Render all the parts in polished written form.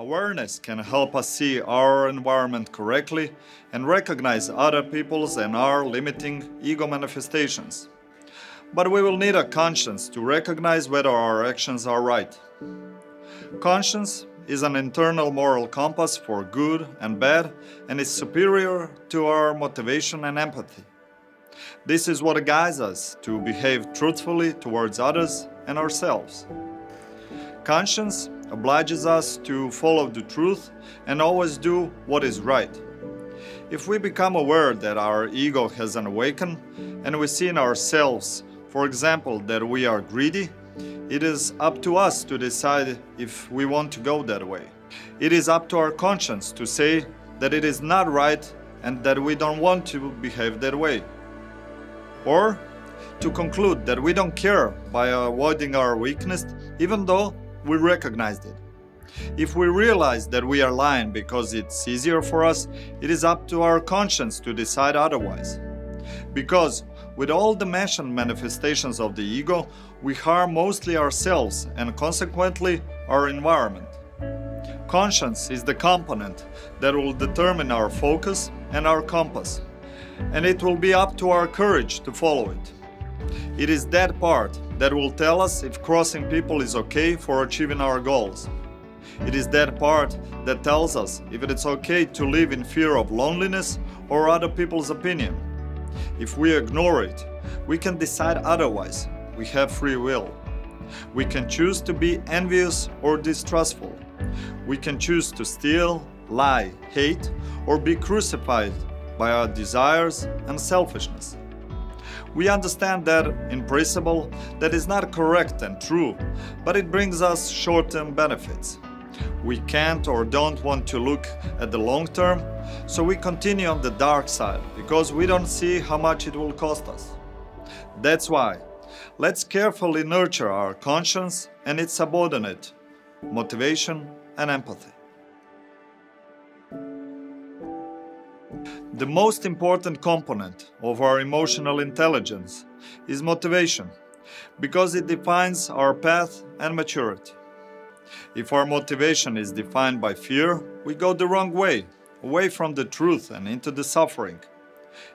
Awareness can help us see our environment correctly and recognize other people's and our limiting ego manifestations. But we will need a conscience to recognize whether our actions are right. Conscience is an internal moral compass for good and bad and is superior to our motivation and empathy. This is what guides us to behave truthfully towards others and ourselves. Conscience obliges us to follow the truth and always do what is right. If we become aware that our ego has an awakened and we see in ourselves, for example, that we are greedy, it is up to us to decide if we want to go that way. It is up to our conscience to say that it is not right and that we don't want to behave that way. Or to conclude that we don't care by avoiding our weakness even though we recognized it. If we realize that we are lying because it's easier for us, it is up to our conscience to decide otherwise. Because with all the mentioned manifestations of the ego, we harm mostly ourselves and consequently our environment. Conscience is the component that will determine our focus and our compass, and it will be up to our courage to follow it. It is that part that will tell us if crossing people is okay for achieving our goals. It is that part that tells us if it is okay to live in fear of loneliness or other people's opinion. If we ignore it, we can decide otherwise. We have free will. We can choose to be envious or distrustful. We can choose to steal, lie, hate, or be crucified by our desires and selfishness. We understand that, in principle, that is not correct and true, but it brings us short-term benefits. We can't or don't want to look at the long term, so we continue on the dark side because we don't see how much it will cost us. That's why, let's carefully nurture our conscience and its subordinate, motivation and empathy. The most important component of our emotional intelligence is motivation, because it defines our path and maturity. If our motivation is defined by fear, we go the wrong way, away from the truth and into the suffering.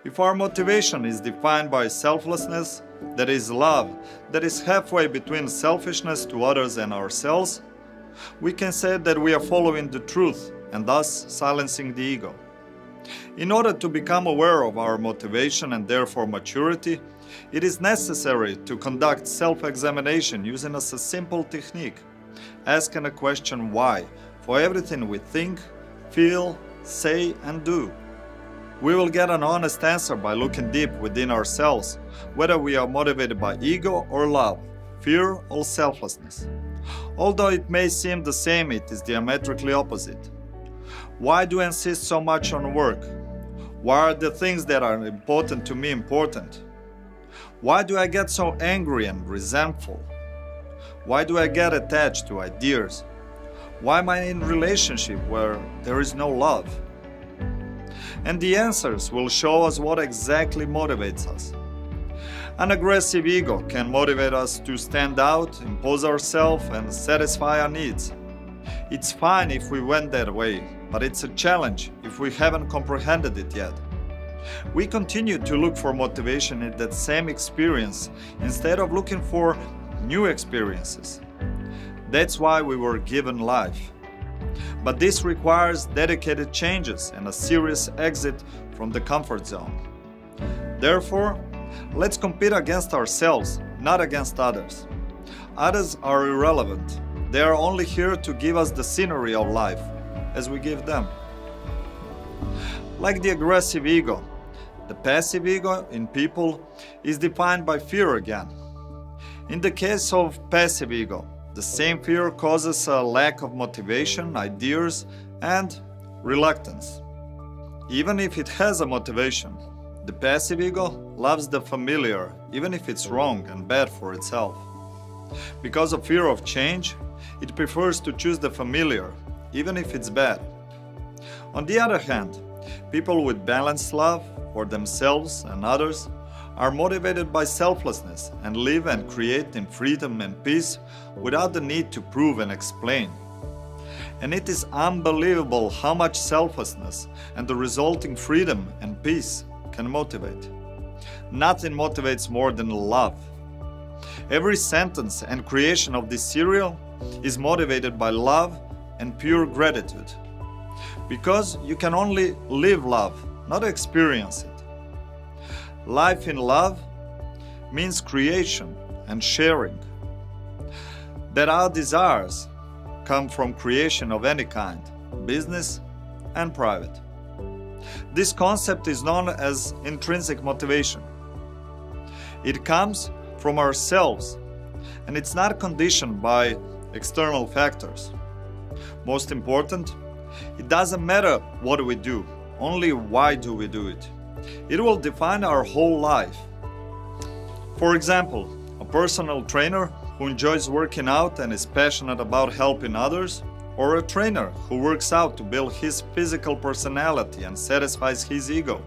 If our motivation is defined by selflessness, that is love, that is halfway between selfishness to others and ourselves, we can say that we are following the truth and thus silencing the ego. In order to become aware of our motivation and therefore maturity, it is necessary to conduct self-examination using a simple technique, asking a question why for everything we think, feel, say and do. We will get an honest answer by looking deep within ourselves, whether we are motivated by ego or love, fear or selflessness. Although it may seem the same, it is diametrically opposite. Why do I insist so much on work? Why are the things that are important to me important? Why do I get so angry and resentful? Why do I get attached to ideas? Why am I in a relationship where there is no love? And the answers will show us what exactly motivates us. An aggressive ego can motivate us to stand out, impose ourselves and satisfy our needs. It's fine if we went that way, but it's a challenge if we haven't comprehended it yet. We continue to look for motivation in that same experience instead of looking for new experiences. That's why we were given life. But this requires dedicated changes and a serious exit from the comfort zone. Therefore, let's compete against ourselves, not against others. Others are irrelevant. They are only here to give us the scenery of life, as we give them. Like the aggressive ego, the passive ego in people is defined by fear again. In the case of passive ego, the same fear causes a lack of motivation, ideas, and reluctance. Even if it has a motivation, the passive ego loves the familiar, even if it's wrong and bad for itself. Because of fear of change, it prefers to choose the familiar, even if it's bad. On the other hand, people with balanced love for themselves and others are motivated by selflessness and live and create in freedom and peace without the need to prove and explain. And it is unbelievable how much selflessness and the resulting freedom and peace can motivate. Nothing motivates more than love. Every sentence and creation of this serial is motivated by love and pure gratitude. Because you can only live love, not experience it. Life in love means creation and sharing. That our desires come from creation of any kind, business and private. This concept is known as intrinsic motivation. It comes from ourselves, and it's not conditioned by external factors. Most important, it doesn't matter what we do, only why do we do it. It will define our whole life. For example, a personal trainer who enjoys working out and is passionate about helping others, or a trainer who works out to build his physical personality and satisfies his ego,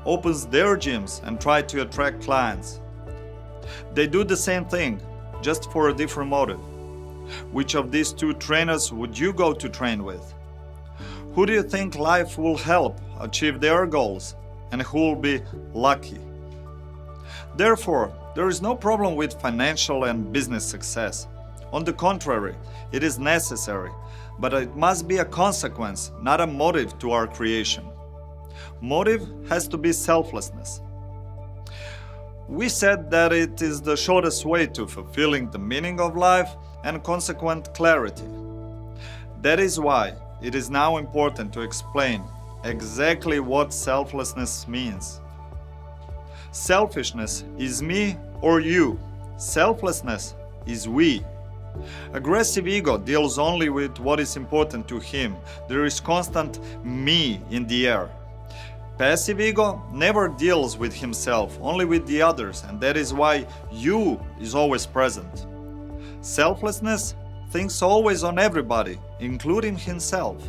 opens their gyms and tries to attract clients. They do the same thing, just for a different motive. Which of these two trainers would you go to train with? Who do you think life will help achieve their goals, and who will be lucky? Therefore, there is no problem with financial and business success. On the contrary, it is necessary, but it must be a consequence, not a motive to our creation. Motive has to be selflessness. We said that it is the shortest way to fulfilling the meaning of life and consequent clarity. That is why it is now important to explain exactly what selflessness means. Selfishness is me or you. Selflessness is we. Aggressive ego deals only with what is important to him. There is constant me in the air. Passive ego never deals with himself, only with the others, and that is why you is always present. Selflessness thinks always on everybody, including himself.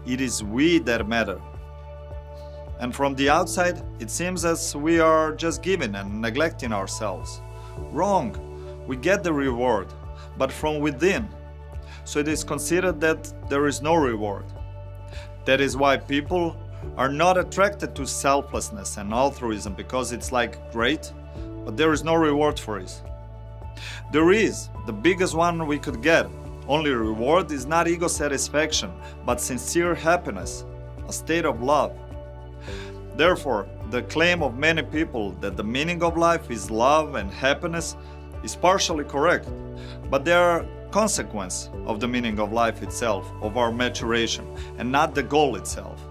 It is we that matter. And from the outside, it seems as we are just giving and neglecting ourselves. Wrong. We get the reward, but from within. So it is considered that there is no reward. That is why people are not attracted to selflessness and altruism, because it's like great, but there is no reward for it. There is, the biggest one we could get. Only reward is not ego satisfaction, but sincere happiness, a state of love. Therefore, the claim of many people that the meaning of life is love and happiness is partially correct, but they are consequence of the meaning of life itself, of our maturation, and not the goal itself.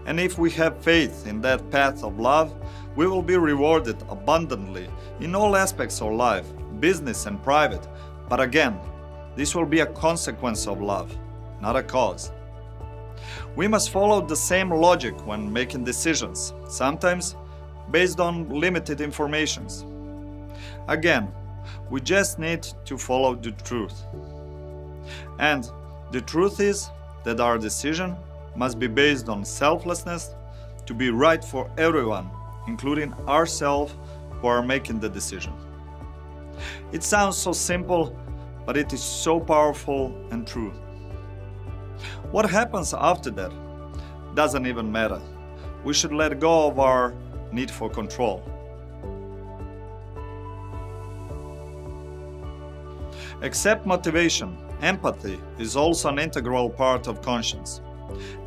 And if we have faith in that path of love, we will be rewarded abundantly in all aspects of life, business and private. But again, this will be a consequence of love, not a cause. We must follow the same logic when making decisions, sometimes based on limited informations. Again, we just need to follow the truth. And the truth is that our decision must be based on selflessness to be right for everyone, including ourselves who are making the decision. It sounds so simple, but it is so powerful and true. What happens after that doesn't even matter. We should let go of our need for control. Except motivation, empathy is also an integral part of conscience.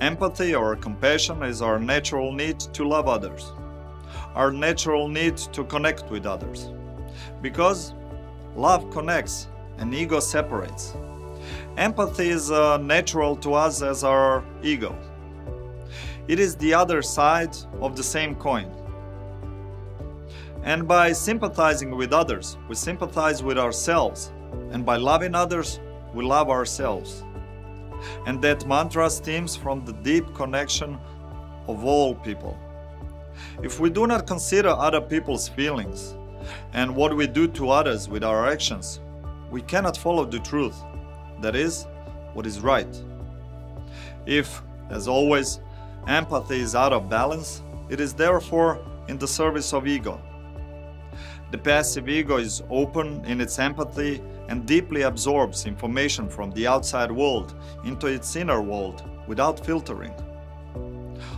Empathy or compassion is our natural need to love others, our natural need to connect with others. Because love connects and ego separates. Empathy is natural to us as our ego. It is the other side of the same coin. And by sympathizing with others, we sympathize with ourselves. And by loving others, we love ourselves. And that mantra stems from the deep connection of all people. If we do not consider other people's feelings and what we do to others with our actions, we cannot follow the truth, that is, what is right. If, as always, empathy is out of balance, it is therefore in the service of ego. The passive ego is open in its empathy and deeply absorbs information from the outside world into its inner world without filtering.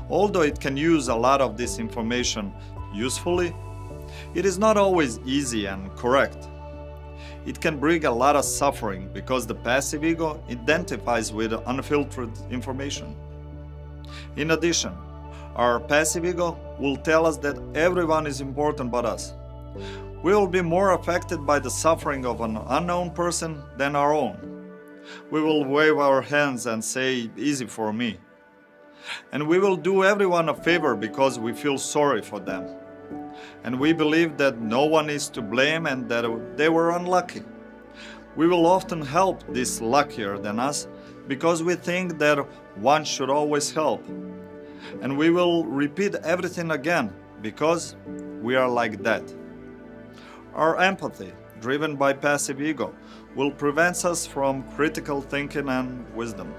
Although it can use a lot of this information usefully, it is not always easy and correct. It can bring a lot of suffering because the passive ego identifies with unfiltered information. In addition, our passive ego will tell us that everyone is important but us. We will be more affected by the suffering of an unknown person than our own. We will wave our hands and say, "Easy for me." And we will do everyone a favor because we feel sorry for them. And we believe that no one is to blame and that they were unlucky. We will often help this luckier than us because we think that one should always help. And we will repeat everything again because we are like that. Our empathy, driven by passive ego, will prevent us from critical thinking and wisdom.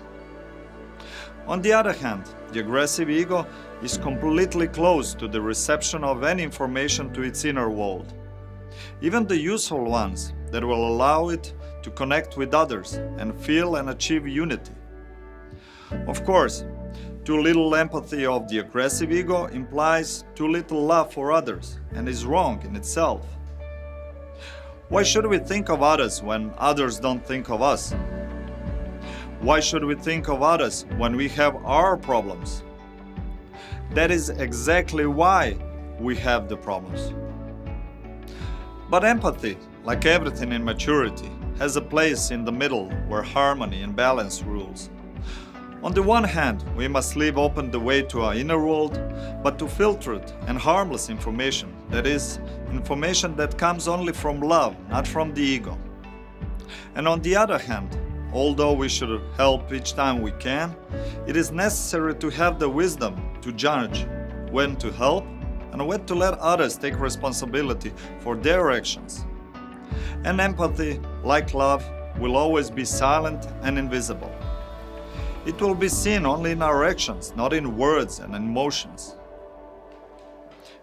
On the other hand, the aggressive ego is completely closed to the reception of any information to its inner world, even the useful ones that will allow it to connect with others and feel and achieve unity. Of course, too little empathy of the aggressive ego implies too little love for others and is wrong in itself. Why should we think of others when others don't think of us? Why should we think of others when we have our problems? That is exactly why we have the problems. But empathy, like everything in maturity, has a place in the middle where harmony and balance rules. On the one hand, we must leave open the way to our inner world, but to filtered and harmless information, that is, information that comes only from love, not from the ego. And on the other hand, although we should help each time we can, it is necessary to have the wisdom to judge when to help and when to let others take responsibility for their actions. And empathy, like love, will always be silent and invisible. It will be seen only in our actions, not in words and emotions.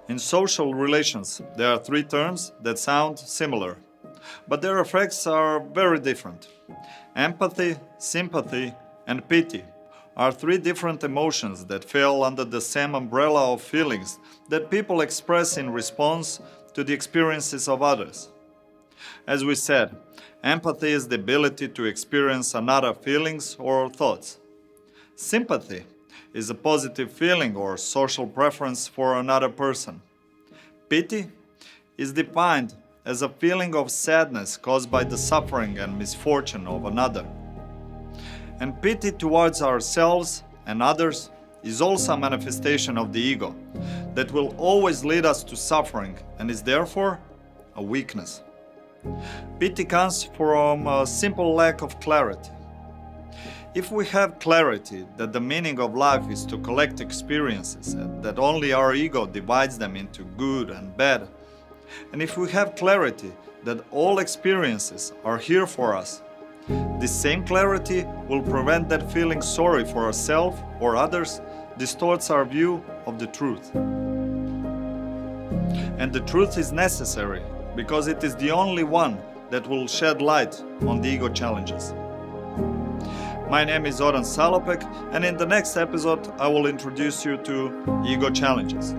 In social relations, there are three terms that sound similar, but their effects are very different. Empathy, sympathy, and pity are three different emotions that fall under the same umbrella of feelings that people express in response to the experiences of others. As we said, empathy is the ability to experience another's feelings or thoughts. Sympathy is a positive feeling or social preference for another person. Pity is defined as a feeling of sadness caused by the suffering and misfortune of another. And pity towards ourselves and others is also a manifestation of the ego that will always lead us to suffering and is therefore a weakness. Pity comes from a simple lack of clarity. If we have clarity that the meaning of life is to collect experiences and that only our ego divides them into good and bad, and if we have clarity that all experiences are here for us, this same clarity will prevent that feeling sorry for ourselves or others distorts our view of the truth. And the truth is necessary because it is the only one that will shed light on the ego challenges. My name is Zoran Salopek, and in the next episode I will introduce you to ego challenges.